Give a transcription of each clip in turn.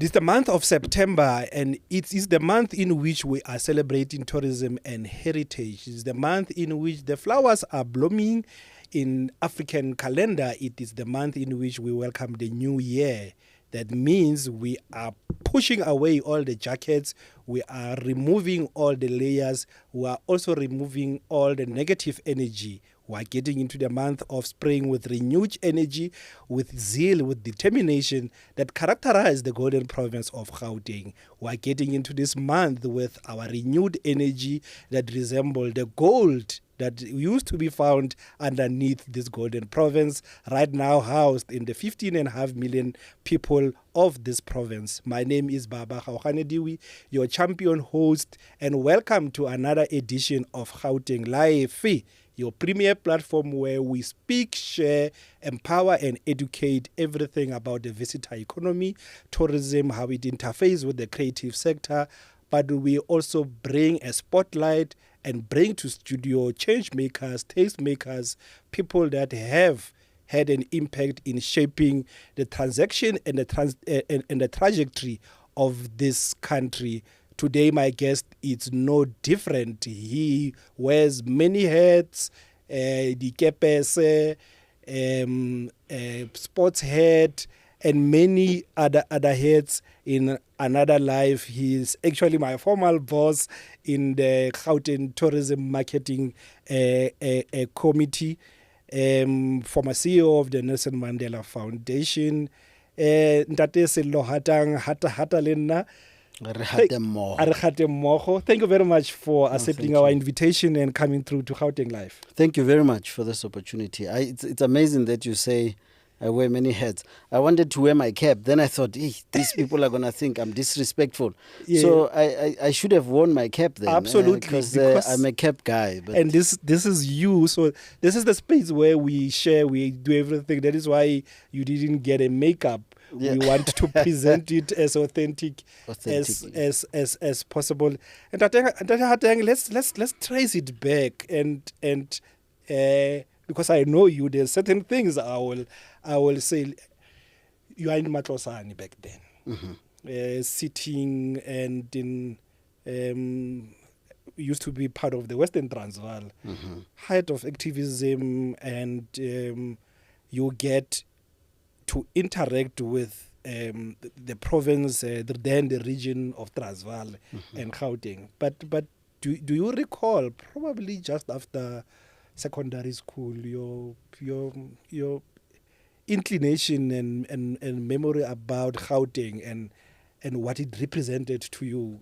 This is the month of September, and it is the month in which we are celebrating tourism and heritage. It's the month in which the flowers are blooming. In African calendar, it is the month in which we welcome the new year. That means we are pushing away all the jackets, we are removing all the layers, we are also removing all the negative energy. We are getting into the month of spring with renewed energy, with zeal, with determination that characterize the Golden Province of Gauteng. We are getting into this month with our renewed energy that resemble the gold that used to be found underneath this Golden Province, right now housed in the 15.5 million people of this province. My name is Barba, Gaoganediwe, your champion host, and welcome to another edition of Gauteng Lifve, your premier platform where we speak, share, empower, and educate everything about the visitor economy, tourism, how it interfaces with the creative sector, but we also bring a spotlight and bring to studio change makers, taste makers, people that have had an impact in shaping the transaction and the trajectory of this country. Today, my guest is no different. He wears many hats, the kepes, sports hat, and many other hats in another life. He is actually my former boss in the Gauteng Tourism Marketing Committee, former CEO of the Nelson Mandela Foundation. Ntate Sello Hatang, Hata Lena. Thank you very much for accepting our invitation and coming through to Gauteng Live. Thank you very much for this opportunity. It's amazing that you say I wear many hats. I wanted to wear my cap. Then I thought, these people are going to think I'm disrespectful. Yeah. So I should have worn my cap then. Absolutely. Because I'm a cap guy. But and this is you. So this is the space where we share, we do everything. That is why you didn't get a makeup. Yeah. We want to present it as authentic as possible. And Hatang, let's trace it back and because I know you, there's certain things I will say. You are in Matlosane back then, sitting and in used to be part of the Western Transvaal, height of activism, and you get to interact with the province, then the region of Transvaal and Gauteng. But do you recall, probably just after secondary school, your inclination and memory about Gauteng and what it represented to you?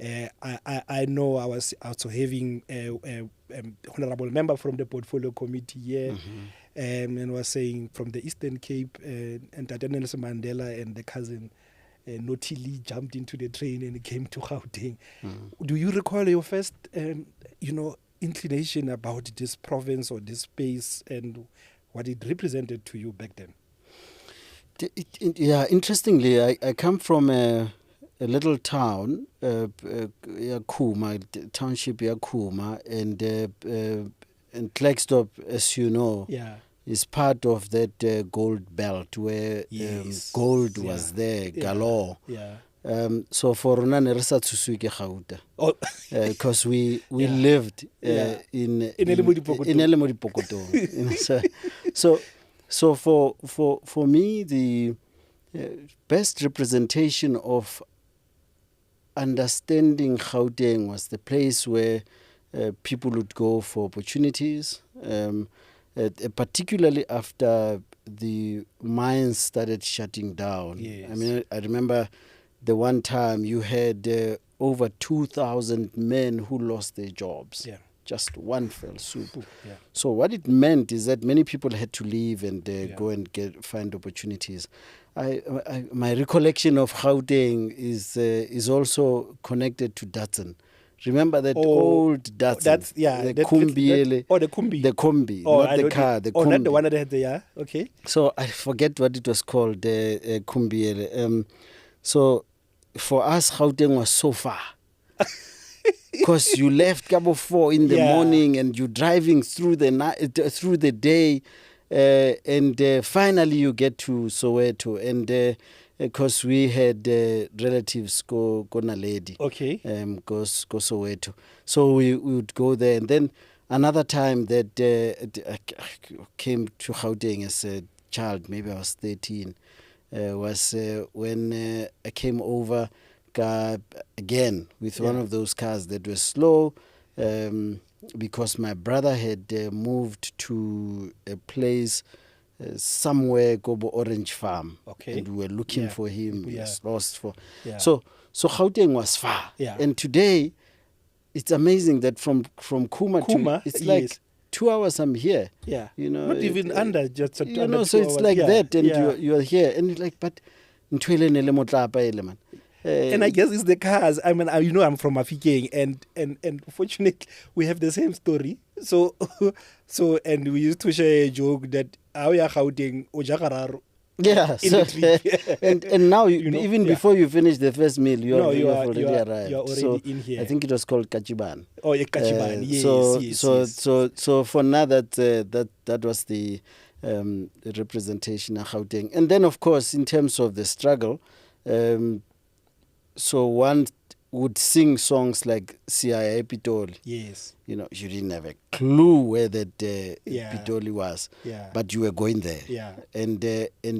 I know I was also having a honorable member from the portfolio committee here, and was saying from the Eastern Cape, and Tata Nelson Mandela and the cousin Notili jumped into the train and came to Gauteng. Do you recall your first, inclination about this province or this space and what it represented to you back then? Yeah, interestingly, I come from a little town, Yakuma, township Yakuma, and Klerksdorp, as you know, is part of that gold belt where gold was there, galore. So for Rona Neresa Tsusuke Gauta, because we lived in Elemodi Pokoto. So for me, the best representation of understanding Gauteng was the place where people would go for opportunities, particularly after the mines started shutting down. I mean, I remember the one time you had over 2,000 men who lost their jobs. Just one fell swoop. So what it meant is that many people had to leave and go and find opportunities. My recollection of Gauteng is also connected to Datsun. Remember that old Datsun? That's the Kumbiele. The Kumbi. The Kumbi, not the car. The Kumbi. Not the one that had the okay. So I forget what it was called, the Kumbiele. So for us, Gauteng was so far. Because you left Cabo 4 in the morning and you're driving through the night, through the day, and finally you get to Soweto. And because we had relatives go Naledi. Okay. Go Soweto. So we would go there. And then another time that I came to Gauteng as a child, maybe I was 13, was when I came over again with one of those cars that were slow, because my brother had moved to a place somewhere, Gobo Orange Farm. Okay. And we were looking for him. He was lost for. Yeah. So Gauteng was far. Yeah. And today, it's amazing that from Kuma to, it's like 2 hours I'm here. Yeah. You know, not even under just you under know, so it's like that, and you're here, and you're like, but and I guess it's the cars. I mean, you know, I'm from Mafikeng, and fortunately, we have the same story. So, and we used to share a joke that Aoya Gauteng Ojakararo. Yeah, so, and now even before you finish the first meal, you have already arrived. You're already in here. I think it was called Kachiban. Oh, yeah, Kachiban. So for now that was the representation of Gauteng. And then of course in terms of the struggle, so one would sing songs like Siaya Pitoli. Yes. You know, you didn't have a clue where that Pitoli was, but you were going there. Yeah. And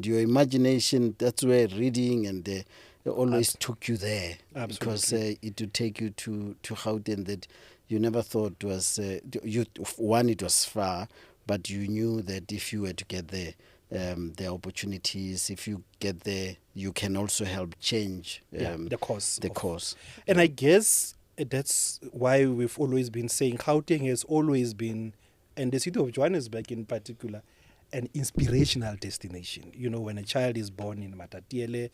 your imagination, that's where reading and always took you there. Absolutely. Because it would take you to Gauteng that you never thought was, it was far, but you knew that if you were to get there, there are opportunities. If you get there, you can also help change the course. And I guess that's why we've always been saying Gauteng has always been, and the city of Johannesburg in particular, an inspirational destination. You know, when a child is born in Matatiele,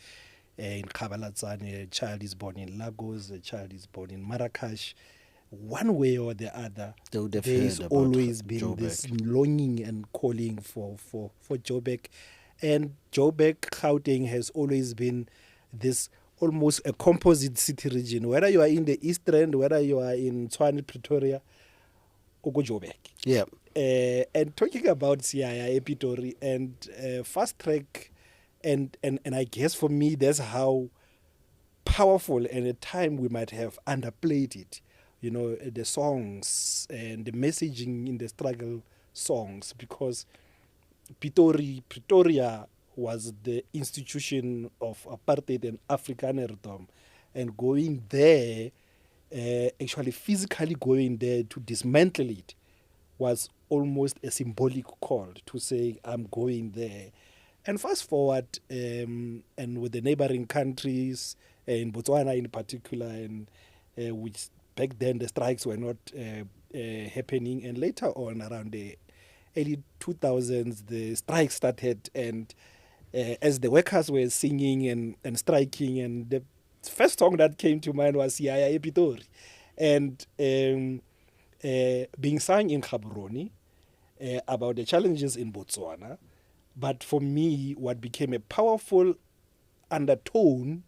in Kabalatsane, a child is born in Lagos, a child is born in Marrakesh, one way or the other, there's always been Joburg. This longing and calling for Joburg. And Joburg, Gauteng has always been this almost a composite city region. Whether you are in the East Rand, whether you are in Tshwane, Pretoria, or go Joburg. Yeah. And talking about Siaya, Epitori, and fast track, and I guess for me, that's how powerful and at time we might have underplayed it. You know, the songs and the messaging in the struggle songs, because Pretoria was the institution of apartheid and Afrikanerdom, and going there, actually physically going there to dismantle it, was almost a symbolic call to say, I'm going there. And fast forward, and with the neighboring countries, in Botswana in particular, and which back then the strikes were not happening, and later on around the early 2000s the strikes started, and as the workers were singing and striking, and the first song that came to mind was Siaya Epitori, and being sung in Gaborone about the challenges in Botswana. But for me, what became a powerful undertone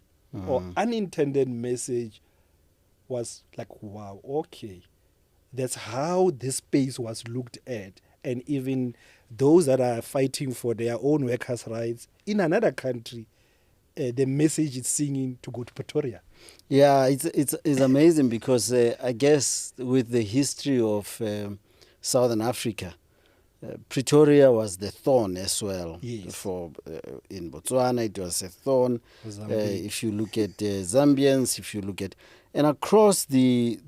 or unintended message was like, wow, okay, that's how this space was looked at. And even those that are fighting for their own workers' rights in another country, the message is singing to go to Pretoria. Yeah, it's amazing because I guess with the history of Southern Africa, Pretoria was the thorn as well. Yes. For in Botswana, it was a thorn. If you look at Zambians, if you look at, and across the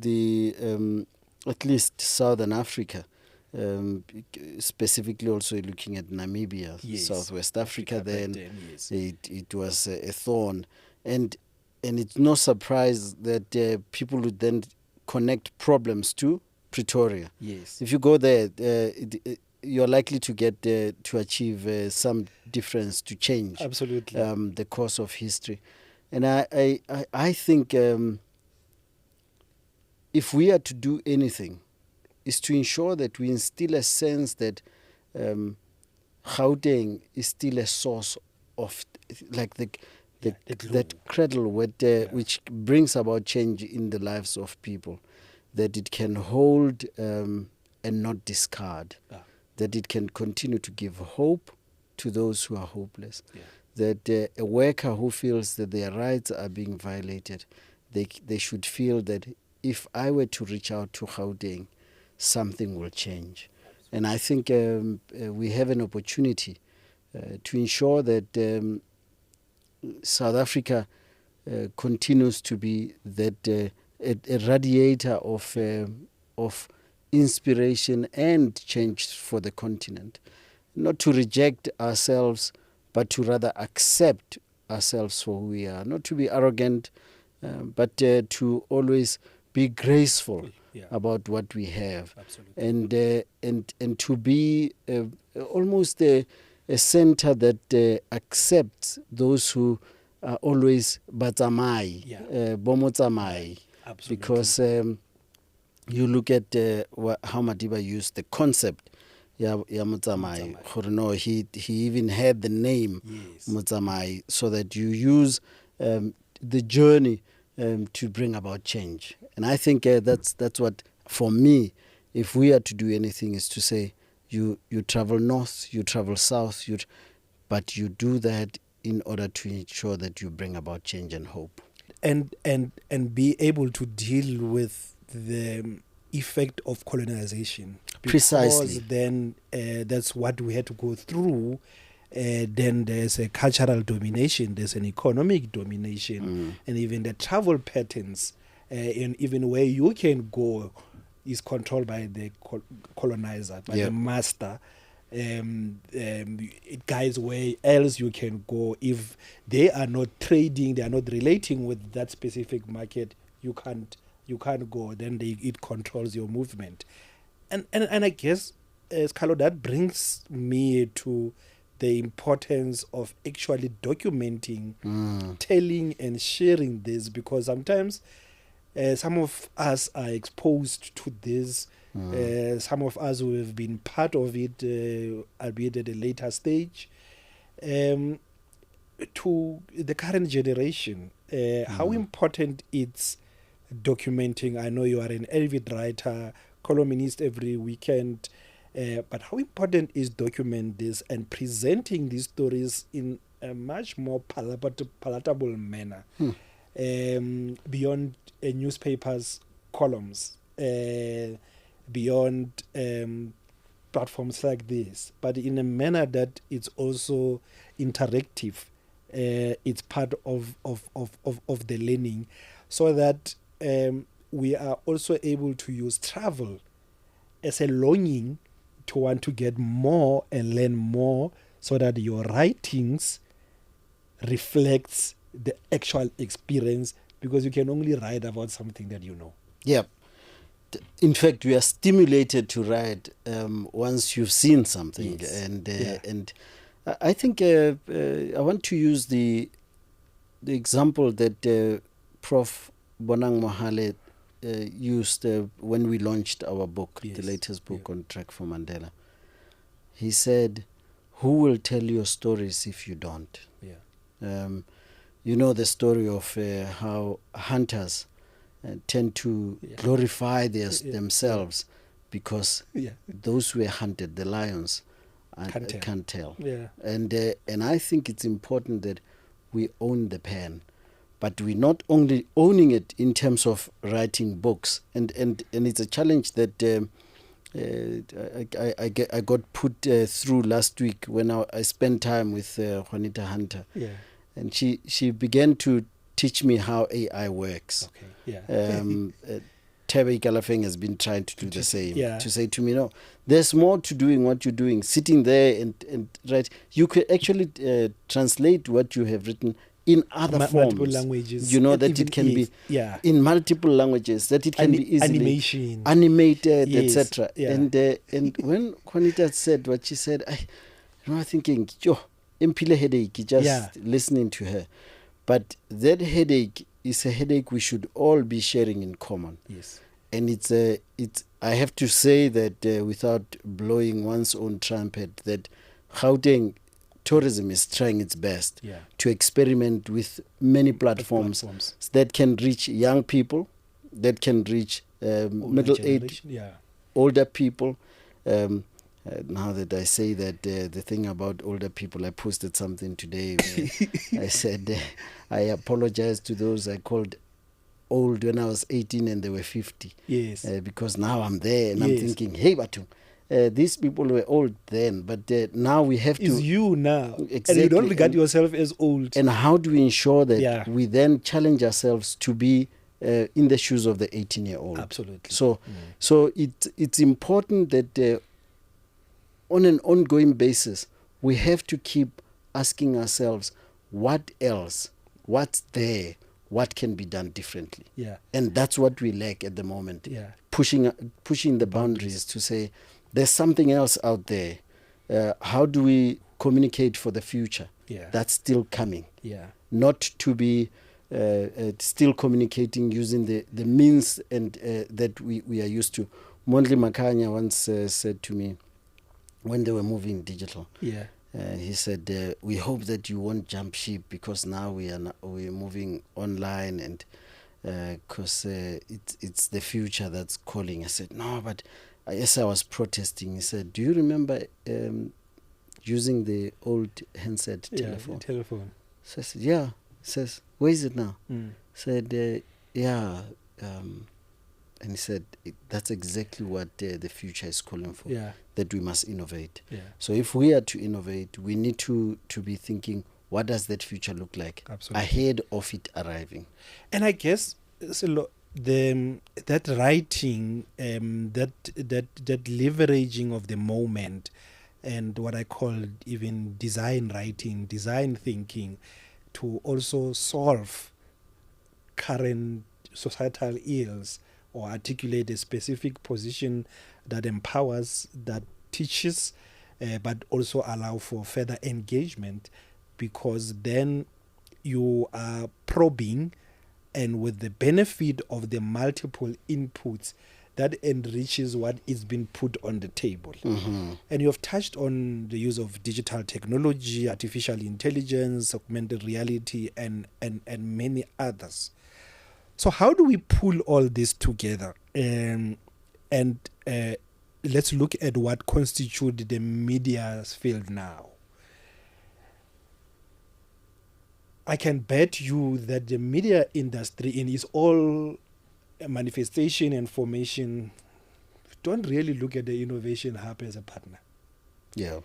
at least Southern Africa, specifically also looking at Namibia, yes. Southwest Africa, then yes. it was a thorn, and it's no surprise that people would then connect problems to Pretoria. Yes. If you go there, you're likely to get to achieve some difference, to change absolutely the course of history. And I think if we are to do anything, is to ensure that we instill a sense that Gauteng is still a source of like that cradle which brings about change in the lives of people, that it can hold and not discard. That it can continue to give hope to those who are hopeless, that a worker who feels that their rights are being violated, they should feel that if I were to reach out to Gauteng, something will change. And I think we have an opportunity to ensure that South Africa continues to be that a radiator of inspiration and change for the continent. Not to reject ourselves, but to rather accept ourselves for who we are. Not to be arrogant, but to always be graceful about what we have. Absolutely. And to be almost a center that accepts those who are always batamai, bomotsamai. Because you look at how Madiba used the concept Motsamai. No, he even had the name Motsamai, so that you use the journey to bring about change. And I think that's what, for me, if we are to do anything, is to say you travel north, you travel south, but you do that in order to ensure that you bring about change and hope. And be able to deal with the effect of colonization. Precisely. Then that's what we had to go through. Then there's a cultural domination, there's an economic domination, and even the travel patterns, and even where you can go is controlled by the colonizer, by the master. It guides where else you can go. If they are not trading, they are not relating with that specific market, you can't go. Then it controls your movement. And I guess, Carlo, that brings me to the importance of actually documenting, telling and sharing this, because sometimes some of us are exposed to this. Some of us who have been part of it, albeit at a later stage, to the current generation, how important it's documenting. I know you are an avid writer, columnist every weekend, but how important is document this and presenting these stories in a much more palatable manner, beyond newspapers' columns, beyond platforms like this, but in a manner that it's also interactive. It's part of the learning, so that we are also able to use travel as a longing to want to get more and learn more, so that your writings reflects the actual experience, because you can only write about something that you know. Yeah. In fact, we are stimulated to write once you've seen something. Yes. And I think I want to use the example that Prof. Bonang Mohale used when we launched our book, the latest book on Track for Mandela. He said, "Who will tell your stories if you don't?" You know the story of how hunters tend to glorify themselves because those who were hunted, the lions, can't tell. And I think it's important that we own the pen, but we're not only owning it in terms of writing books. And it's a challenge that I got put through last week when I spent time with Juanita Hunter. And she began to teach me how AI works. Tebe Ikalafeng has been trying to do the same. To say to me, no, there's more to doing what you're doing. Sitting there and write. You could actually translate what you have written in other forms. Multiple languages. You know, that it can be in multiple languages, that it can be easily animated, etc. And when Juanita said what she said, I remember thinking, impile headache, just listening to her. But that headache is a headache we should all be sharing in common. And it's I have to say that without blowing one's own trumpet, that Gauteng tourism is trying its best to experiment with many platforms that can reach young people, that can reach middle-aged, older people, Now that I say that, the thing about older people, I posted something today where I said I apologize to those I called old when I was 18 and they were 50. Yes. Because now I'm there and I'm thinking, hey, Batu, these people were old then, but now we have to... It's you now. Exactly. And you don't regard yourself as old. And how do we ensure that we then challenge ourselves to be in the shoes of the 18-year-old? Absolutely. So it's important that on an ongoing basis, we have to keep asking ourselves, what else? What's there? What can be done differently? Yeah. And that's what we lack at the moment. Yeah. Pushing the boundaries to say, there's something else out there. How do we communicate for the future? Yeah. That's still coming. Yeah. Not to be still communicating using the means and that we are used to. Mondli Makanya once said to me, when they were moving digital, he said, we hope that you won't jump ship because now we're moving online, and because it's the future that's calling. I said, no, but as I was protesting, he said, do you remember using the old handset telephone? Telephone. So I said, yeah. He says, where is it now? Said, yeah. And he said, that's exactly what the future is calling for, that we must innovate. Yeah. So if we are to innovate, we need to be thinking, what does that future look like ahead of it arriving? And I guess, Sello, that writing, that leveraging of the moment, and what I call even design writing, design thinking, to also solve current societal ills or articulate a specific position that empowers, that teaches, but also allow for further engagement, because then you are probing, and with the benefit of the multiple inputs, that enriches what is being put on the table. Mm-hmm. And you have touched on the use of digital technology, artificial intelligence, augmented reality, and many others. So how do we pull all this together? And let's look at what constitutes the media's field now. I can bet you that the media industry in its all manifestation and formation don't really look at the innovation hub as a partner. Yeah.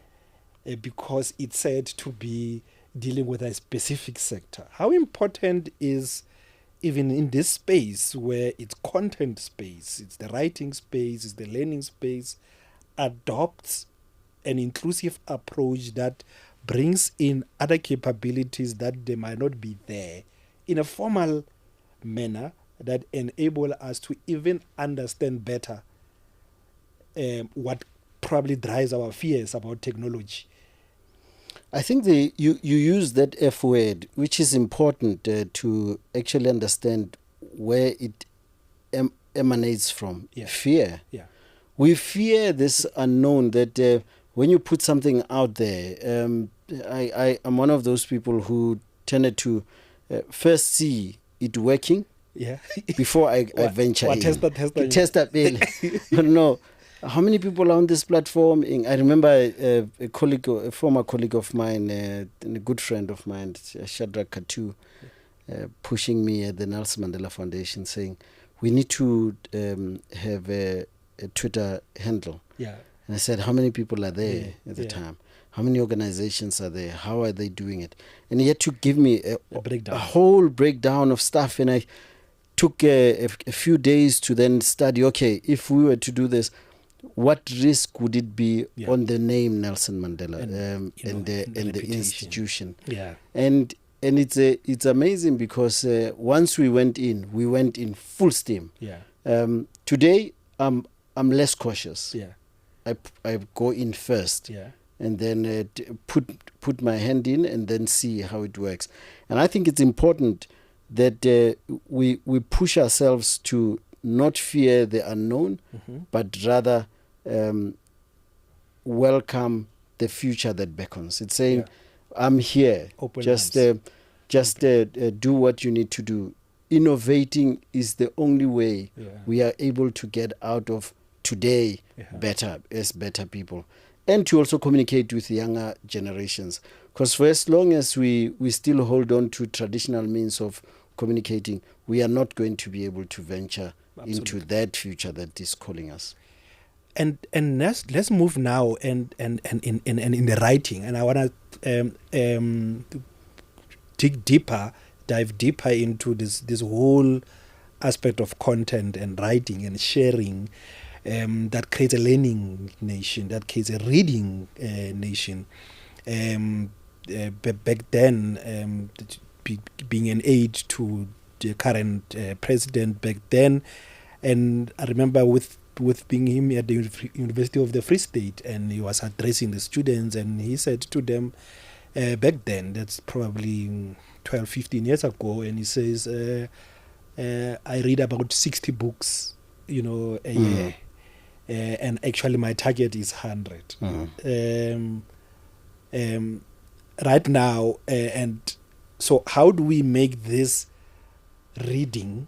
Because it's said to be dealing with a specific sector. How important is, even in this space where it's content space, it's the writing space, it's the learning space, adopts an inclusive approach that brings in other capabilities that they might not be there in a formal manner, that enable us to even understand better what probably drives our fears about technology. I think you use that F word, which is important to actually understand where it emanates from. Yeah. Fear. Yeah. We fear this unknown, that when you put something out there, I am one of those people who tended to first see it working before I venture in. Test that. No. How many people are on this platform? I remember a former colleague of mine, and a good friend of mine, Shadrach Katu, pushing me at the Nelson Mandela Foundation, saying, we need to have a Twitter handle. Yeah. And I said, how many people are there at the time? How many organizations are there? How are they doing it? And he had to give me a whole breakdown of stuff. And I took a few days to then study, okay, if we were to do this, what risk would it be on the name Nelson Mandela and the institution? Yeah. And it's amazing because once we went in full steam. Yeah. Today I'm less cautious. Yeah. I go in first. Yeah. And then put my hand in and then see how it works. And I think it's important that we push ourselves to not fear the unknown, but rather welcome the future that beckons. It's saying, I'm here. Open just do what you need to do. Innovating is the only way we are able to get out of today better as better people. and to also communicate with younger generations. Because for as long as we still hold on to traditional means of communicating, we are not going to be able to venture into that future that is calling us. And let's move now and in the writing. And I want to dive deeper into this whole aspect of content and writing and sharing that creates a learning nation, that creates a reading nation. Back then, being an aide to the current president back then, and I remember with being him at the University of the Free State, and he was addressing the students, and he said to them back then, that's probably 12, 15 years ago, and he says, I read about 60 books, a year, and actually my target is 100. Right now, and so how do we make this reading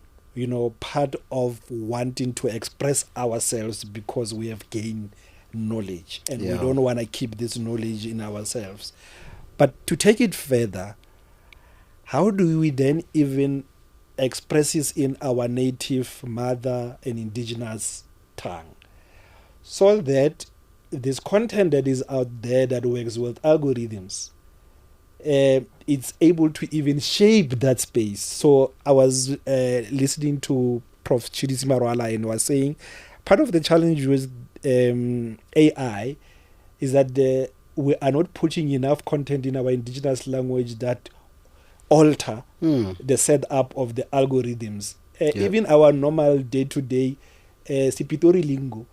part of wanting to express ourselves, because we have gained knowledge and we don't want to keep this knowledge in ourselves? But to take it further, how do we then even express this in our native mother and indigenous tongue, so that this content that is out there that works with algorithms, it's able to even shape that space? So I was listening to Prof. Chidisi Marwala, and was saying part of the challenge with AI is that we are not putting enough content in our indigenous language that alter the setup of the algorithms. Even our normal day-to-day Sipitori lingo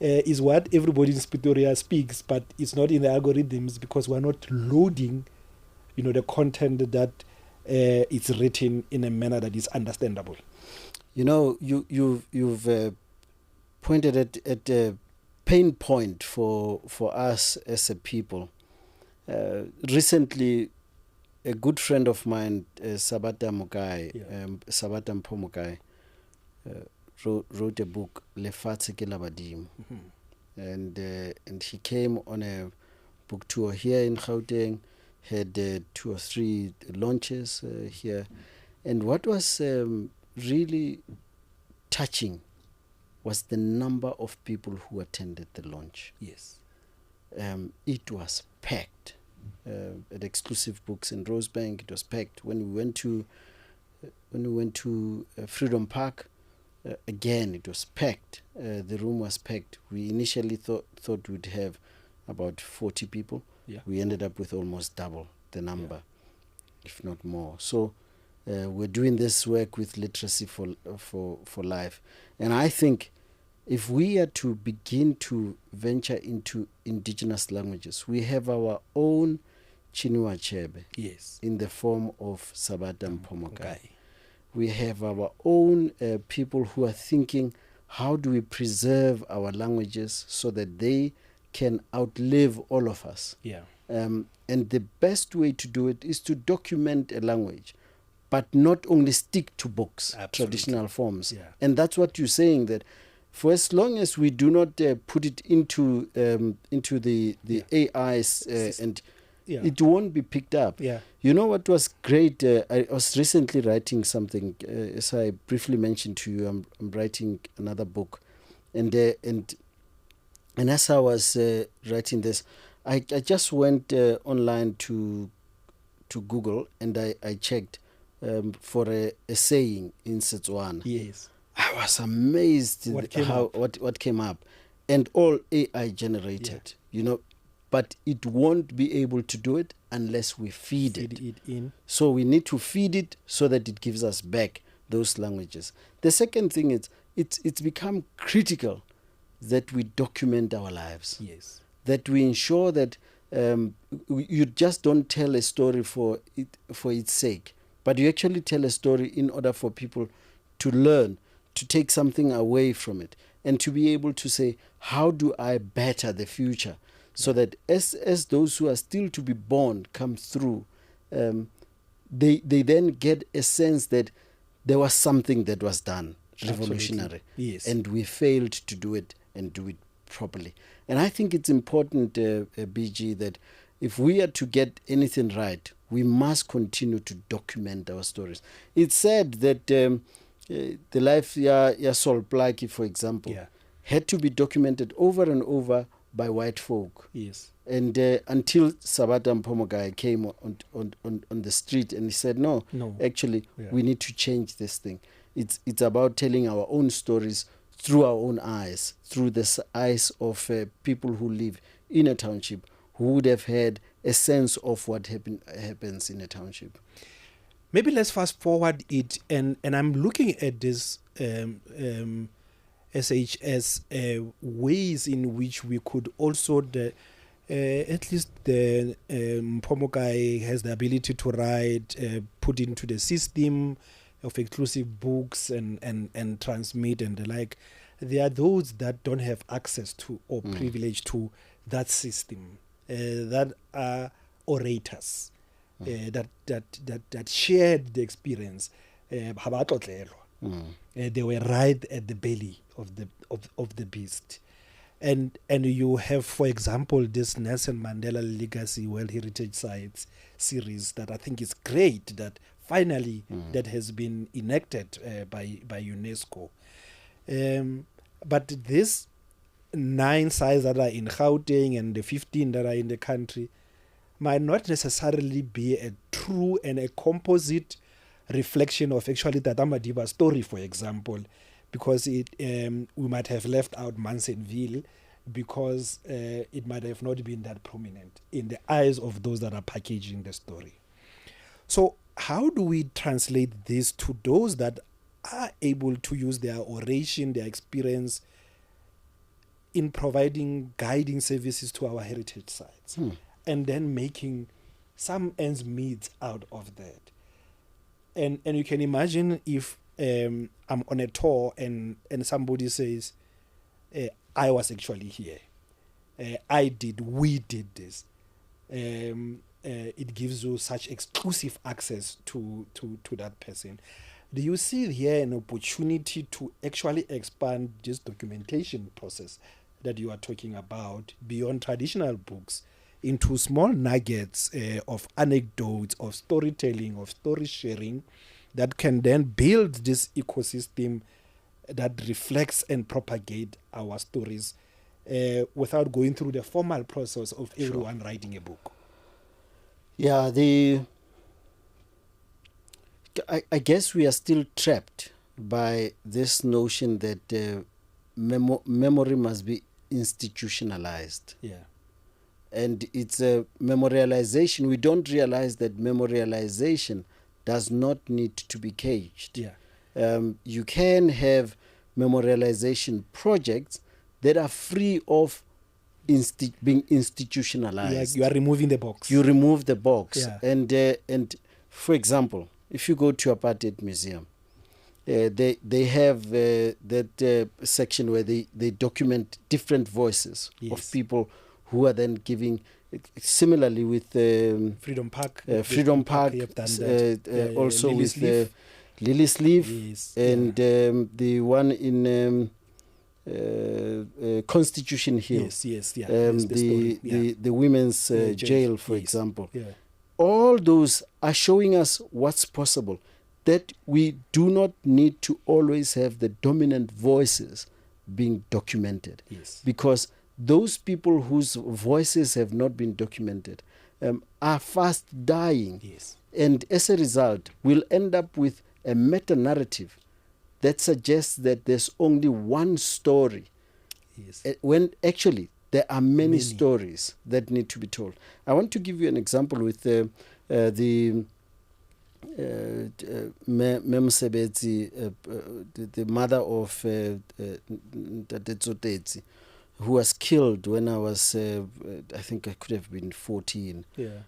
is what everybody in Pretoria speaks, but it's not in the algorithms because we're not loading the content that it's written in a manner that is understandable. You've pointed at a pain point for us as a people. Recently, a good friend of mine, Sabata Mpomukai, wrote a book, Lefatshe ke la badimo. And he came on a book tour here in Gauteng, had 2 or 3 launches here. And what was really touching was the number of people who attended the launch. Yes. It was packed. At Exclusive Books in Rosebank, it was packed. When we went to Freedom Park, again it was packed. The room was packed. We initially thought we'd have about 40 people. Yeah. We ended up with almost double the number, if not more. So we're doing this work with Literacy for Life, and I think if we are to begin to venture into indigenous languages, we have our own Chinua Achebe, in the form of Sabata Mpomukai. We have our own people who are thinking, how do we preserve our languages so that they can outlive all of us? And the best way to do it is to document a language, but not only stick to books, traditional forms. And that's what you're saying, that for as long as we do not put it into the AIs and it won't be picked up. You know what was great? I was recently writing something. As I briefly mentioned to you, I'm writing another book, and as I was writing this, I just went online to Google, and I checked for a saying in Setswana. I was amazed what came up, and all AI generated, but it won't be able to do it unless we feed it in. So we need to feed it so that it gives us back those languages. The second thing is it's become critical that we document our lives. That we ensure that you just don't tell a story for its sake, but you actually tell a story in order for people to learn, to take something away from it, and to be able to say, how do I better the future? So that as those who are still to be born come through, they then get a sense that there was something that was done revolutionary, and we failed to do it and do it properly. And I think it's important, BG, that if we are to get anything right, we must continue to document our stories. It's said that the life ya Sol Plaatje, for example, had to be documented over and over by white folk. Yes. And until Sabata Mpomogai came on the street and he said, no. Actually, we need to change this thing. It's about telling our own stories through our own eyes, through the eyes of people who live in a township, who would have had a sense of what happens in a township. Maybe let's fast forward it, and I'm looking at this SHS ways in which we could also, at least the Mpomokai has the ability to write, put into the system of exclusive books and transmit and the like. There are those that don't have access to or privilege to that system, that are orators, that shared the experience. They were right at the belly of the beast. And you have, for example, this Nelson Mandela Legacy World Heritage Sites series that I think is great, that finally that has been enacted by UNESCO. But these 9 sites that are in Gauteng and the 15 that are in the country might not necessarily be a true and a composite reflection of actually the Madiba story, for example, because we might have left out Mansonville because it might have not been that prominent in the eyes of those that are packaging the story. So how do we translate this to those that are able to use their oration, their experience in providing guiding services to our heritage sites, and then making some ends meet out of that? And you can imagine if I'm on a tour and somebody says, I was actually here. We did this. It gives you such exclusive access to that person. Do you see here an opportunity to actually expand this documentation process that you are talking about beyond traditional books into small nuggets of anecdotes, of storytelling, of story sharing that can then build this ecosystem that reflects and propagate our stories without going through the formal process of everyone writing a book? Yeah, I guess we are still trapped by this notion that memory must be institutionalized. Yeah. And it's a memorialization. We don't realize that memorialization does not need to be caged. Yeah. You can have memorialization projects that are free of being institutionalized. Yeah, you are removing the box. You remove the box. Yeah. And for example, if you go to Apartheid Museum, they have that section where they document different voices of people who are then giving, similarly with Freedom Park. Freedom Park, also with Lily's Leaf, yes, and the one in Constitution Hill. Yes. The women's jail, for example. Yeah. All those are showing us what's possible, that we do not need to always have the dominant voices being documented. Yes. Because those people whose voices have not been documented are fast dying. Yes. And as a result, we'll end up with a meta-narrative that suggests that there's only one story. Yes. When actually there are many stories that need to be told. I want to give you an example with the Memsebetsi, the mother of Ntate, who was killed when I was, I think I could have been 14. Yeah.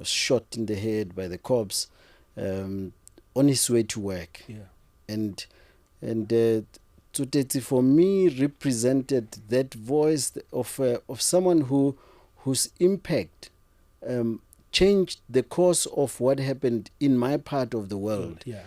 Shot in the head by the cops on his way to work. Yeah. And Tsotetse for me represented that voice of someone whose impact changed the course of what happened in my part of the world. Yeah.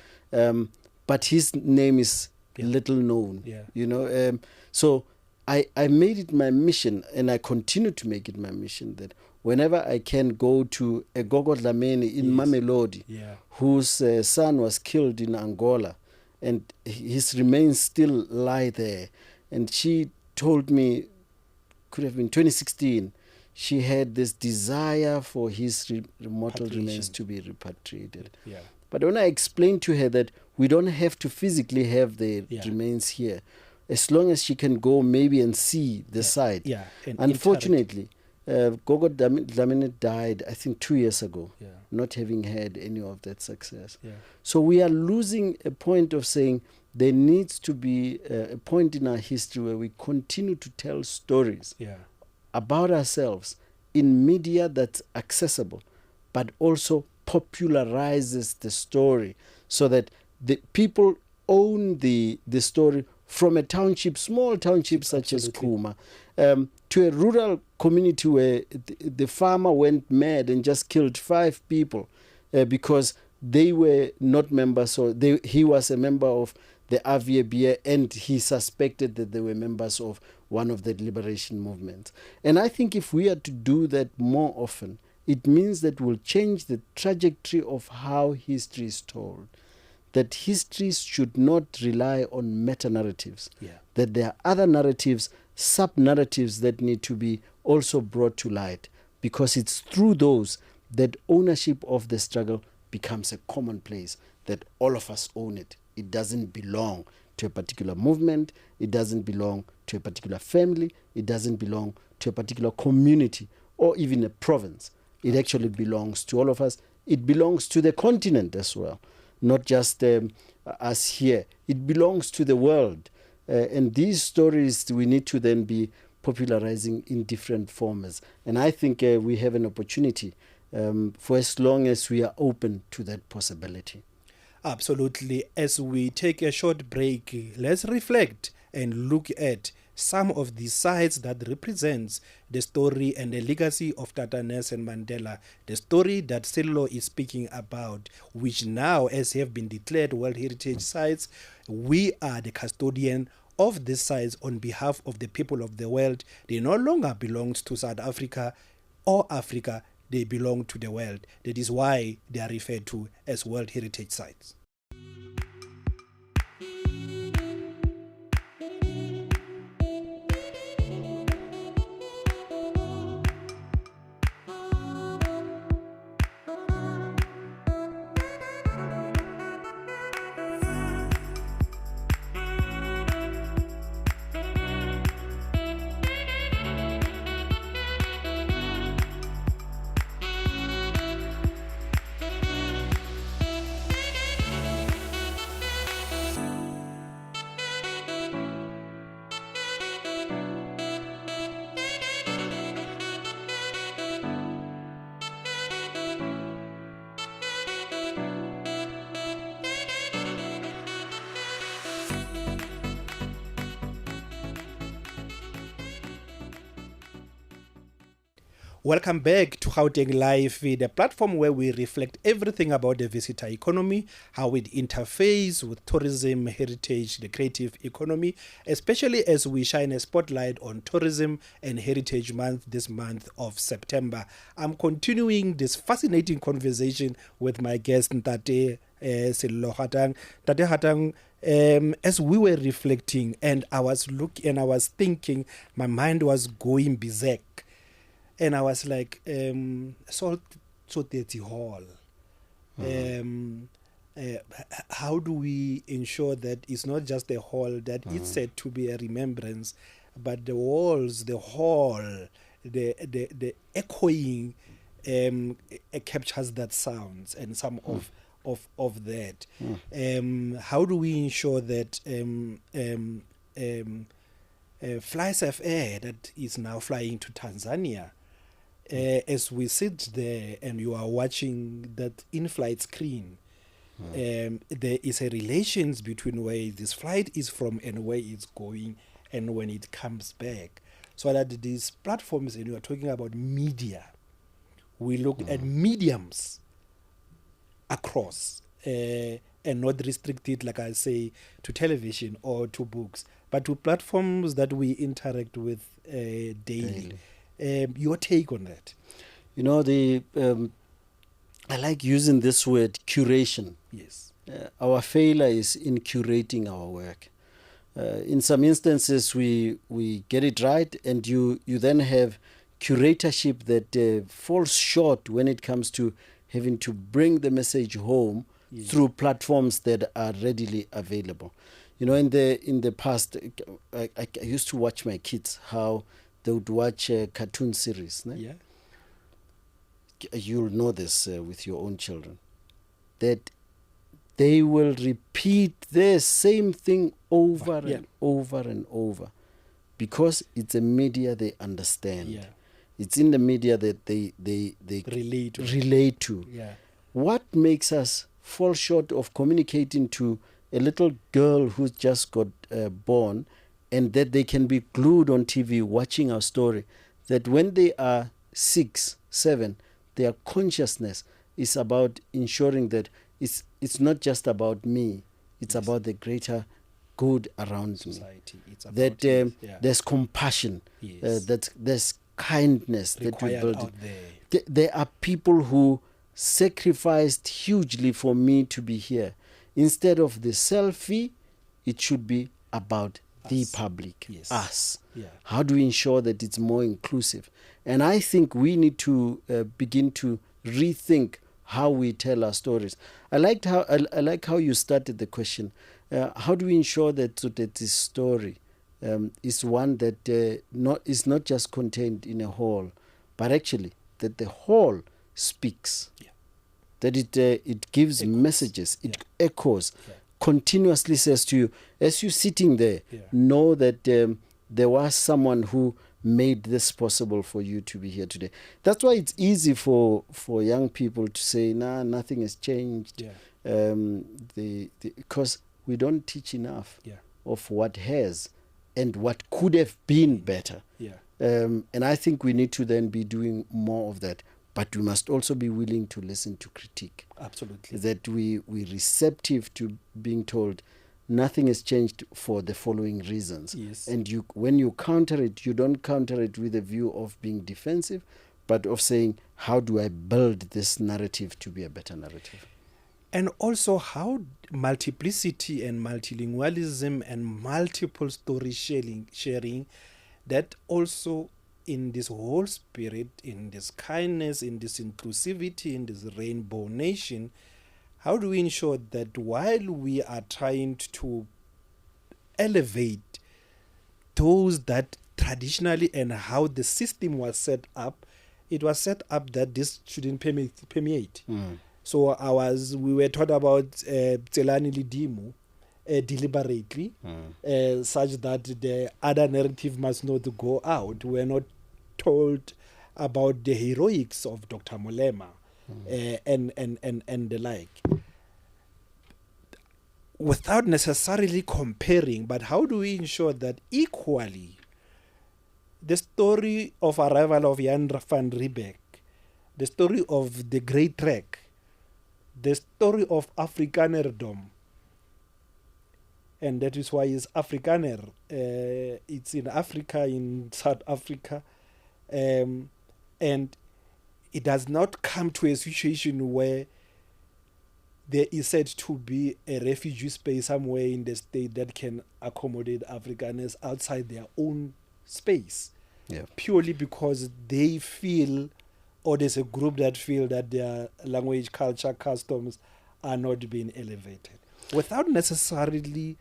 But his name is little known. Yeah. You know, so I made it my mission, and I continue to make it my mission, that whenever I can go to a Gogo Dlamini in Mamelodi, whose son was killed in Angola, and his remains still lie there. And she told me, could have been 2016, she had this desire for his mortal remains to be repatriated. Yeah. But when I explained to her that we don't have to physically have the remains here, as long as she can go maybe and see the site. Yeah. Unfortunately, Gogo Dlamini died, I think, 2 years ago, not having had any of that success. Yeah. So we are losing a point of saying there needs to be a point in our history where we continue to tell stories about ourselves in media that's accessible, but also popularizes the story so that the people own the story from a township, small township such as Kuma, to a rural community where the farmer went mad and just killed 5 people because they were not members, or he was a member of the AVBA, and he suspected that they were members of one of the liberation movements. And I think if we are to do that more often, it means that we'll change the trajectory of how history is told. That histories should not rely on meta-narratives, that there are other narratives, sub-narratives that need to be also brought to light, because it's through those that ownership of the struggle becomes a commonplace, that all of us own it. It doesn't belong to a particular movement, it doesn't belong to a particular family, it doesn't belong to a particular community or even a province. It actually belongs to all of us. It belongs to the continent as well. Not just us here. It belongs to the world. And these stories we need to then be popularizing in different forms. And I think we have an opportunity for as long as we are open to that possibility. Absolutely. As we take a short break, let's reflect and look at some of the sites that represents the story and the legacy of Tata Nelson Mandela, the story that Sello is speaking about, which now, as have been declared World Heritage Sites, we are the custodian of these sites on behalf of the people of the world. They no longer belong to South Africa or Africa, they belong to the world. That is why they are referred to as World Heritage Sites. Welcome back to Gauteng Lifve, the platform where we reflect everything about the visitor economy, how it interfaces with tourism, heritage, the creative economy, especially as we shine a spotlight on Tourism and Heritage Month this month of September. I'm continuing this fascinating conversation with my guest, Ntate Sello Hatang. Ntate Hatang, as we were reflecting and I was looking and I was thinking, my mind was going berserk. And I was like, Salt Soteti Hall. How do we ensure that it's not just a hall, that it's said to be a remembrance, but the walls, the hall, the echoing captures that sounds and some of that. How do we ensure that Flies FA that is now flying to Tanzania, as we sit there and you are watching that in-flight screen, there is a relations between where this flight is from and where it's going and when it comes back. So that these platforms, and you are talking about media, we look at mediums across and not restricted, like I say, to television or to books, but to platforms that we interact with daily. Your take on that? You know, I like using this word, curation. Yes. Our failure is in curating our work. In some instances, we get it right, and you then have curatorship that falls short when it comes to having to bring the message home through platforms that are readily available. You know, in the past, I used to watch my kids, how they would watch cartoon series. Ne? Yeah. You'll know this with your own children, that they will repeat the same thing over and over and over, because it's a media they understand. Yeah. It's in the media that they relate to. Yeah. What makes us fall short of communicating to a little girl who's just got born, and that they can be glued on TV watching our story, that when they are 6, 7, their consciousness is about ensuring that it's not just about me, it's about the greater good around society. Me. It's about that there's compassion, that there's kindness required that we build. Out there. There are people who sacrificed hugely for me to be here. Instead of the selfie, it should be about the public, us. Yeah. How do we ensure that it's more inclusive? And I think we need to begin to rethink how we tell our stories. I like how you started the question. How do we ensure that this story is one that is not just contained in a hall, but actually that the hall speaks, that it gives messages, it echoes, continuously says to you, as you're sitting there, know that there was someone who made this possible for you to be here today. That's why it's easy for young people to say, nah, nothing has changed. Because we don't teach enough of what has and what could have been better. And I think we need to then be doing more of that. But we must also be willing to listen to critique. Absolutely. That we're receptive to being told nothing has changed for the following reasons. Yes. And when you counter it, you don't counter it with a view of being defensive, but of saying, how do I build this narrative to be a better narrative? And also how multiplicity and multilingualism and multiple story sharing, that also in this whole spirit, in this kindness, in this inclusivity, in this rainbow nation, how do we ensure that while we are trying to elevate those that traditionally and how the system was set up, it was set up that this shouldn't permeate. So we were taught about Tselani Lidimu deliberately, such that the other narrative must not go out. We're not told about the heroics of Dr. Molema and the like, without necessarily comparing. But how do we ensure that equally the story of arrival of Jan van Riebeeck, the story of the Great Trek, the story of Afrikanerdom, and that is why it's Afrikaner, it's in Africa, in South Africa, and it does not come to a situation where there is said to be a refugee space somewhere in the state that can accommodate Afrikaners outside their own space, purely because they feel, or there's a group that feel that their language, culture, customs are not being elevated, without necessarily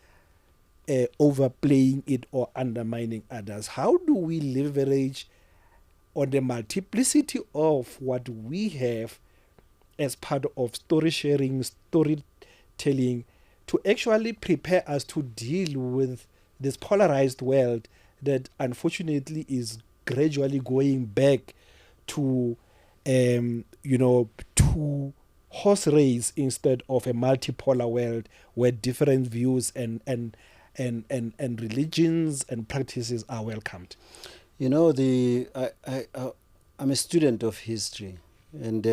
overplaying it or undermining others. How do we leverage on the multiplicity of what we have as part of story sharing, storytelling, to actually prepare us to deal with this polarized world that unfortunately is gradually going back to to horse race instead of a multipolar world where different views and religions and practices are welcomed? You know, I'm a student of history, and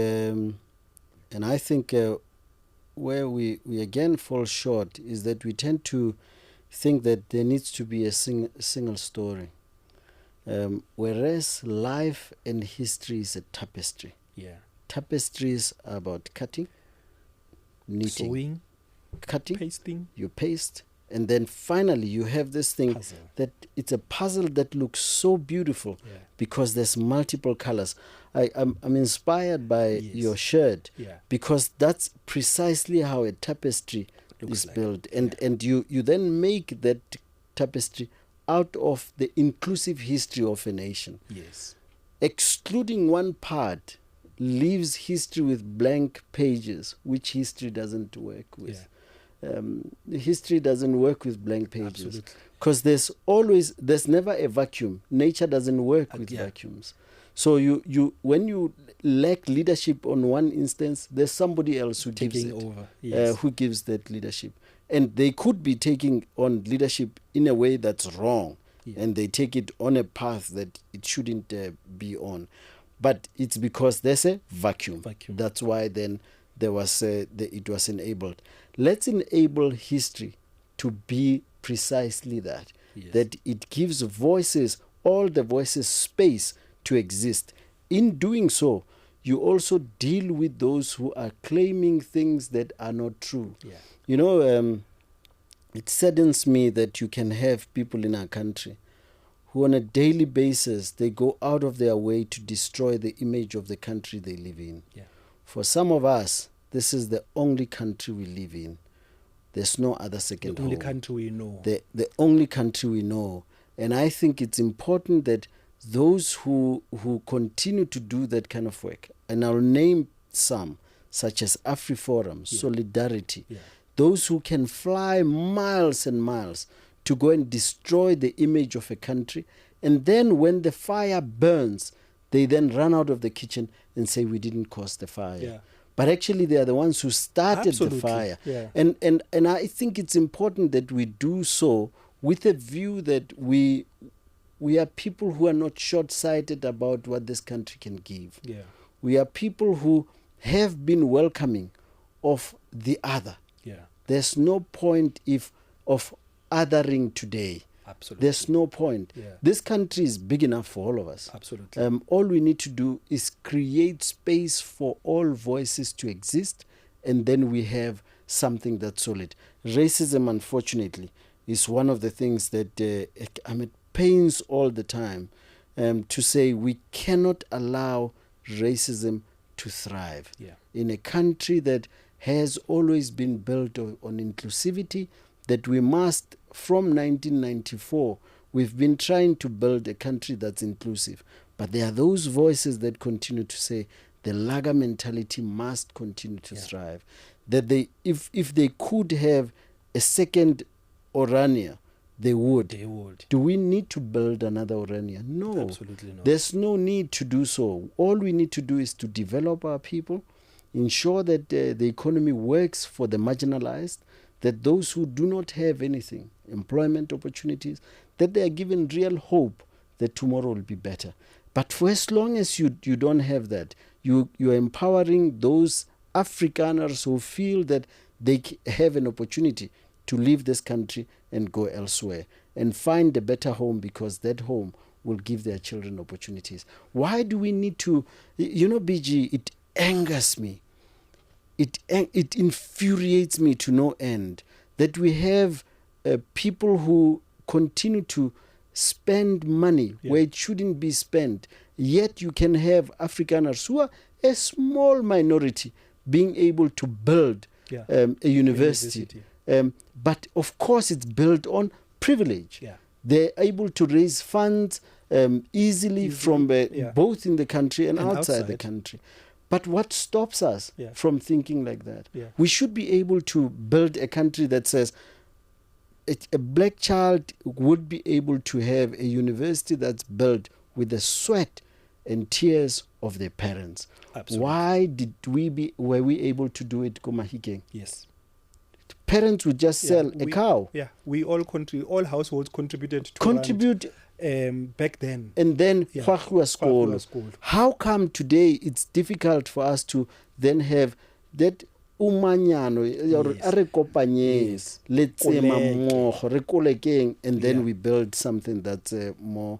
I think where we again fall short is that we tend to think that there needs to be a single story. Whereas life and history is a tapestry. Yeah. Tapestries are about cutting, knitting, sewing, cutting, pasting. you paste, and then finally you have this thing Puzzle. that it's a puzzle that looks so beautiful because there's multiple colors. I'm inspired by your shirt because that's precisely how a tapestry is built, and you then make that tapestry out of the inclusive history of a nation. Yes. Excluding one part leaves history with blank pages, which history doesn't work with. History doesn't work with blank pages because there's never a vacuum. Nature doesn't work with vacuums. So you when you lack leadership on one instance, there's somebody else who gives it over. Who gives that leadership, and they could be taking on leadership in a way that's wrong, and they take it on a path that it shouldn't be on. But it's because there's a vacuum. That's why then there was it was enabled. Let's enable history to be precisely that. That it gives voices, all the voices, space to exist. In doing so, you also deal with those who are claiming things that are not true. You know, it saddens me that you can have people in our country who on a daily basis, they go out of their way to destroy the image of the country they live in. For some of us, this is the only country we live in. There's no other second home. The only country we know. The only country we know. And I think it's important that those who continue to do that kind of work, and I'll name some, such as AfriForum, Solidarity, those who can fly miles and miles to go and destroy the image of a country, and then when the fire burns, they then run out of the kitchen and say, we didn't cause the fire. But actually they are the ones who started the fire. And I think it's important that we do so with a view that we are people who are not short-sighted about what this country can give. We are people who have been welcoming of the other. There's no point of othering today. There's no point. This country is big enough for all of us. All we need to do is create space for all voices to exist, and then we have something that's solid. Racism, unfortunately, is one of the things that it pains all the time to say we cannot allow racism to thrive in a country that has always been built on inclusivity, that we must, from 1994, we've been trying to build a country that's inclusive. But there are those voices that continue to say the Laga mentality must continue to thrive. That if they could have a second Orania, they would. Do we need to build another Orania? No. Absolutely not. There's no need to do so. All we need to do is to develop our people, ensure that the economy works for the marginalized, that those who do not have anything, employment opportunities, that they are given real hope that tomorrow will be better. But for as long as you don't have that, you are empowering those Afrikaners who feel that they have an opportunity to leave this country and go elsewhere and find a better home, because that home will give their children opportunities. Why do we need to, BG, it angers me. It infuriates me to no end that we have people who continue to spend money where it shouldn't be spent, yet you can have Afrikaners who are a small minority being able to build a university. But of course it's built on privilege. They're able to raise funds easily from both in the country and outside the country. But what stops us from thinking like that? We should be able to build a country that says a black child would be able to have a university that's built with the sweat and tears of their parents. Absolutely. Why were we able to do it, Komahikeng? Yes. Parents would just sell a cow. We all households contributed to back then. And then school. How come today it's difficult for us to then have that umanyano are kopanye le tsema mmogo re kolekeng, and then we build something that's more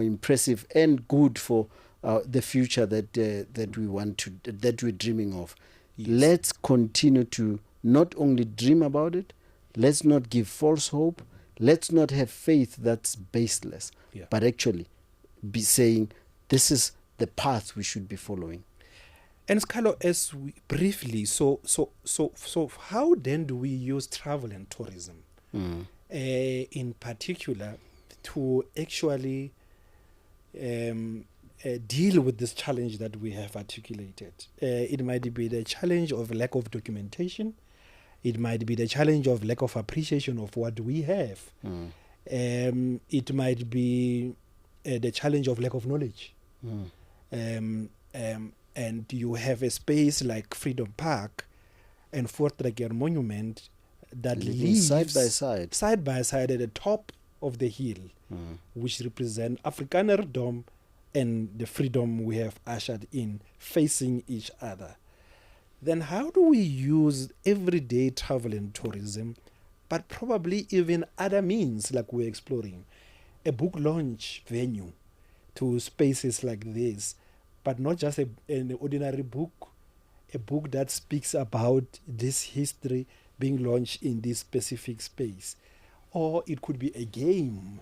impressive and good for the future that we want to, that we're dreaming of. Let's continue to not only dream about it, let's not give false hope, let's not have faith that's baseless, but actually be saying this is the path we should be following. And Sello, as we briefly, so how then do we use travel and tourism, in particular, to actually deal with this challenge that we have articulated? It might be the challenge of lack of documentation. It might be the challenge of lack of appreciation of what we have. It might be the challenge of lack of knowledge. And you have a space like Freedom Park and Fort Trekker Monument that lives side by side at the top of the hill, which represent Afrikanerdom and the freedom we have ushered in, facing each other. Then how do we use everyday travel and tourism, but probably even other means like we're exploring, a book launch venue to spaces like this, but not just an ordinary book, a book that speaks about this history being launched in this specific space. Or it could be a game,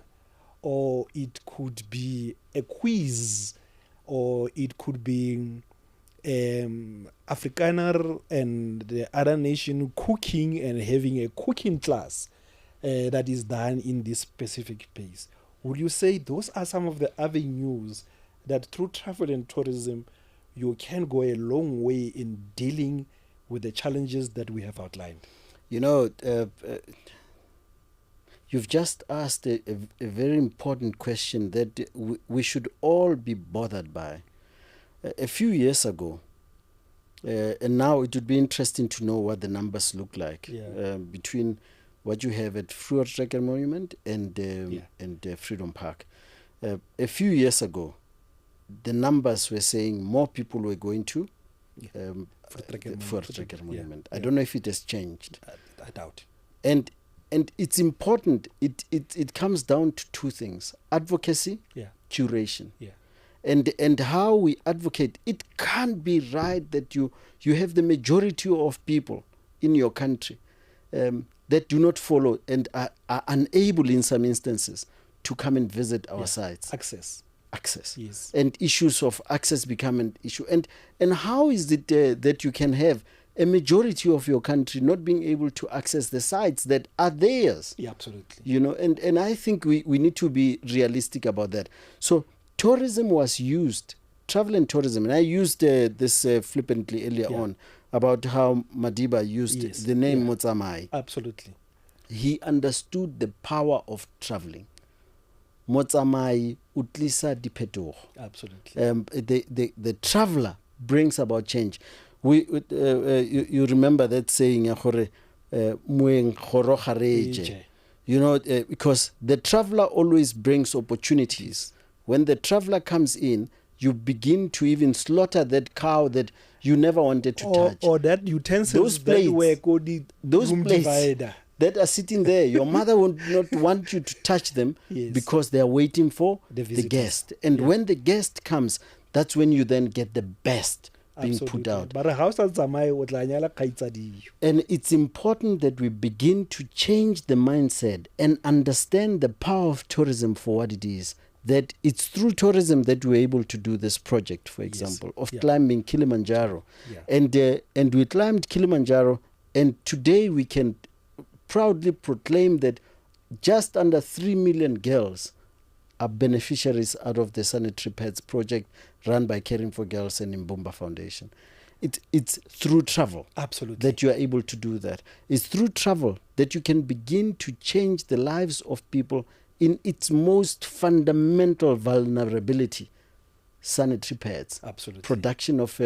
or it could be a quiz, or it could be Afrikaner and the other nation cooking and having a cooking class that is done in this specific space. Would you say those are some of the avenues that through travel and tourism you can go a long way in dealing with the challenges that we have outlined? You know, you've just asked a very important question that we should all be bothered by. A few years ago, and now it would be interesting to know what the numbers look like between what you have at Fort Trekker Monument and Freedom Park. A few years ago, the numbers were saying more people were going to Fort Trekker Monument. I don't know if it has changed. I doubt. And it's important. It comes down to two things: advocacy, curation. And how we advocate. It can't be right that you have the majority of people in your country that do not follow and are unable in some instances to come and visit our sites. Access. Yes. And issues of access become an issue. And how is it that you can have a majority of your country not being able to access the sites that are theirs? Yeah, absolutely. You know, and I think we need to be realistic about that. So tourism was used, travel and tourism, and I used this flippantly earlier on about how Madiba used the name Motsamai. Absolutely. He understood the power of traveling. Motsamai utlisa diphetogo. Absolutely. The traveler brings about change. You remember that saying, you know, because the traveler always brings opportunities. When the traveler comes in, you begin to even slaughter that cow that you never wanted to touch. Or that utensils that were called those room plates divider. That are sitting there. Your mother would not want you to touch them because they are waiting for the guest. And when the guest comes, that's when you then get the best being put out. And it's important that we begin to change the mindset and understand the power of tourism for what it is. That it's through tourism that we're able to do this project, for example, of climbing Kilimanjaro. And we climbed Kilimanjaro, and today we can proudly proclaim that just under 3 million girls are beneficiaries out of the sanitary pads project run by Caring for Girls and Mbumba Foundation. It's through travel that you are able to do that. It's through travel that you can begin to change the lives of people in its most fundamental vulnerability. Sanitary pads. Production of,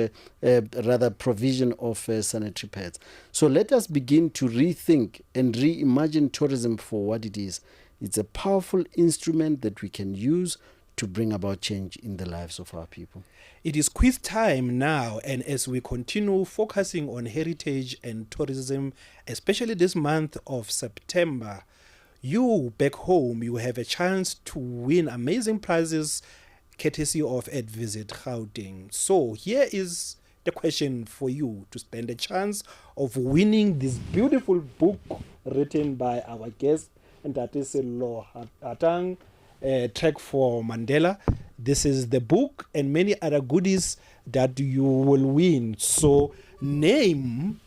provision of sanitary pads. So let us begin to rethink and reimagine tourism for what it is. It's a powerful instrument that we can use to bring about change in the lives of our people. It is quiz time now, and as we continue focusing on heritage and tourism, especially this month of September, you back home, you have a chance to win amazing prizes courtesy of Ed Visit Gauteng. So here is the question for you to stand a chance of winning this beautiful book written by our guest, and that is Sello Hatang, Trek for Mandela. This is the book and many other goodies that you will win. So name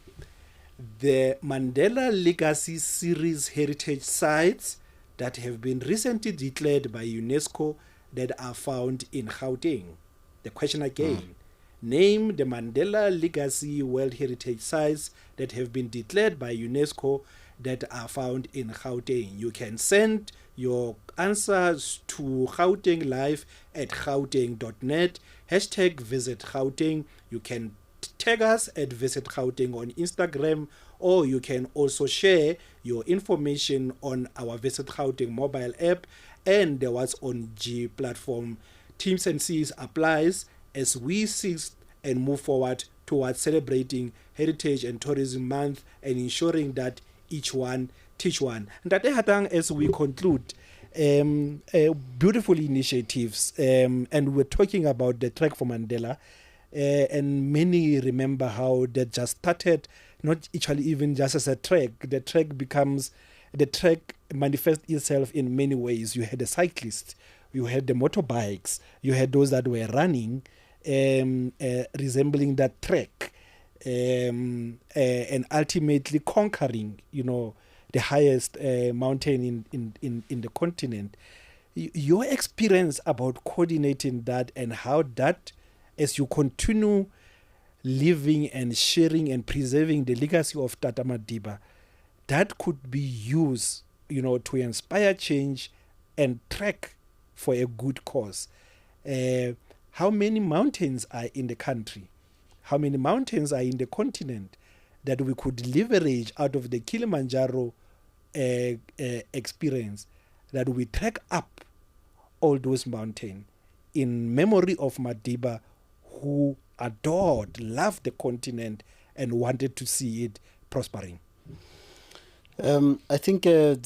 the Mandela Legacy Series heritage sites that have been recently declared by UNESCO that are found in Gauteng. The question again. Name the Mandela Legacy World Heritage Sites that have been declared by UNESCO that are found in Gauteng. You can send your answers to GautengLive@gauteng.net, hashtag Visit Gauteng. You can tag us at Visit Gauteng on Instagram, or you can also share your information on our Visit Gauteng mobile app and the What's on G platform. Teams and C's applies as we seek and move forward towards celebrating Heritage and Tourism Month and ensuring that each one teach one. And that Hatang, as we conclude, beautiful initiatives, and we're talking about the Trek for Mandela, and many remember how that just started, not actually even just as a trek. The trek manifests itself in many ways. You had the cyclists, you had the motorbikes, you had those that were running, resembling that trek, and ultimately conquering, the highest mountain in the continent. Your experience about coordinating that and how that, as you continue living and sharing and preserving the legacy of Tata Madiba, that could be used, to inspire change and trek for a good cause. How many mountains are in the country? How many mountains are in the continent that we could leverage out of the Kilimanjaro experience, that we trek up all those mountains in memory of Madiba, who adored, loved the continent and wanted to see it prospering? I think on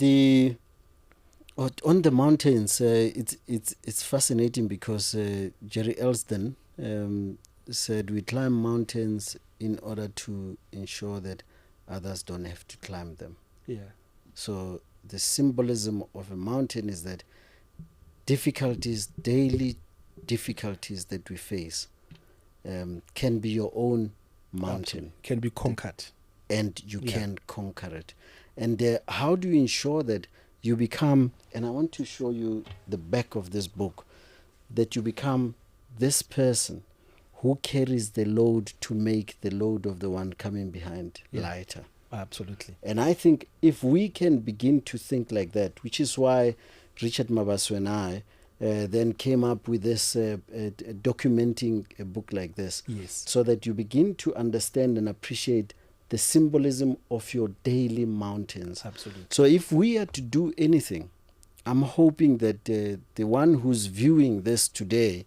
the mountains, it's fascinating because Jerry Elston said we climb mountains in order to ensure that others don't have to climb them. Yeah. So the symbolism of a mountain is that daily difficulties that we face, can be your own mountain. Can be conquered. And you can conquer it. And how do you ensure that you become, and I want to show you the back of this book, that you become this person who carries the load to make the load of the one coming behind lighter. Absolutely. And I think if we can begin to think like that, which is why Richard Mabaso and I then came up with this documenting a book like this, so that you begin to understand and appreciate the symbolism of your daily mountains. Absolutely. So if we are to do anything, I'm hoping that the one who's viewing this today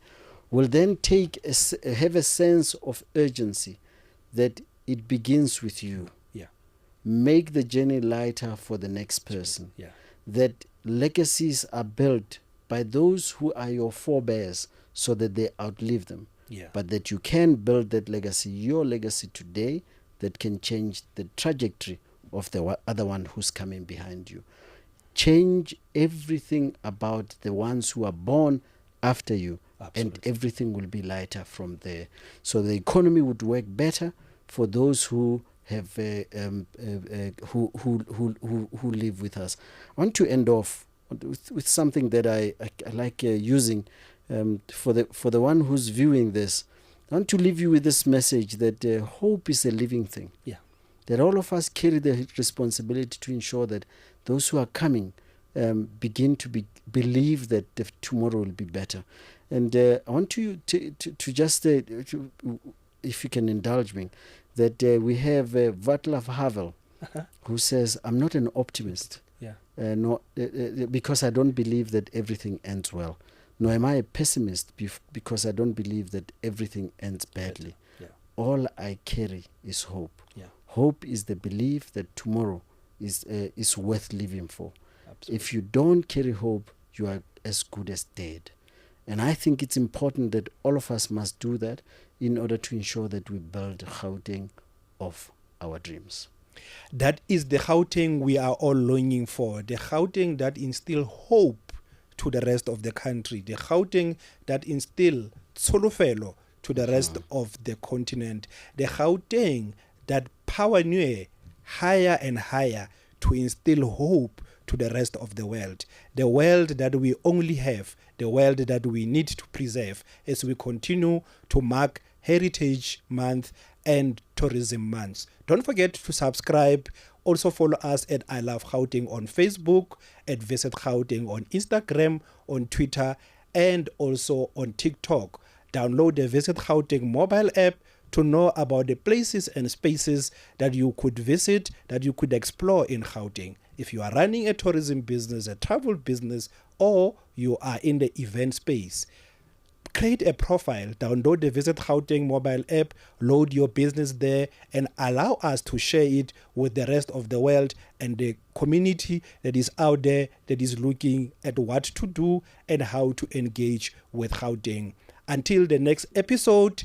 will then have a sense of urgency that it begins with you. Yeah. Make the journey lighter for the next person. Yeah. That legacies are built by those who are your forebears so that they outlive them. Yeah. But that you can build that legacy, your legacy today, that can change the trajectory of the other one who's coming behind you. Change everything about the ones who are born after you. Absolutely. And everything will be lighter from there. So the economy would work better for those who have who live with us. I want to end off with something that I like using for the one who's viewing this. I want to leave you with this message that hope is a living thing. Yeah. That all of us carry the responsibility to ensure that those who are coming begin to believe that tomorrow will be better. And I want you to just, if you can indulge me, that we have Václav Havel, who says, I'm not an optimist. Yeah. Because I don't believe that everything ends well. nor am I a pessimist because I don't believe that everything ends badly. Yeah. All I carry is hope. Yeah. Hope is the belief that tomorrow is worth living for. Absolutely. If you don't carry hope, you are as good as dead. And I think it's important that all of us must do that in order to ensure that we build Gauteng of our dreams. That is the Gauteng we are all longing for. The Gauteng that instill hope to the rest of the country. The Gauteng that instill tsholofelo to the rest of the continent. The Gauteng that pioneer higher and higher to instill hope to the rest of the world that we only have, the world that we need to preserve as we continue to mark Heritage Month and Tourism Months. Don't forget to subscribe. Also follow us at I Love Gauteng on Facebook, at Visit Gauteng on Instagram, on Twitter, and also on TikTok. Download the Visit Gauteng mobile app to know about the places and spaces that you could visit, that you could explore in Gauteng. If you are running a tourism business, a travel business, or you are in the event space, create a profile, download the Visit Gauteng mobile app, load your business there, and allow us to share it with the rest of the world and the community that is out there that is looking at what to do and how to engage with Gauteng. Until the next episode,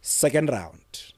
second round.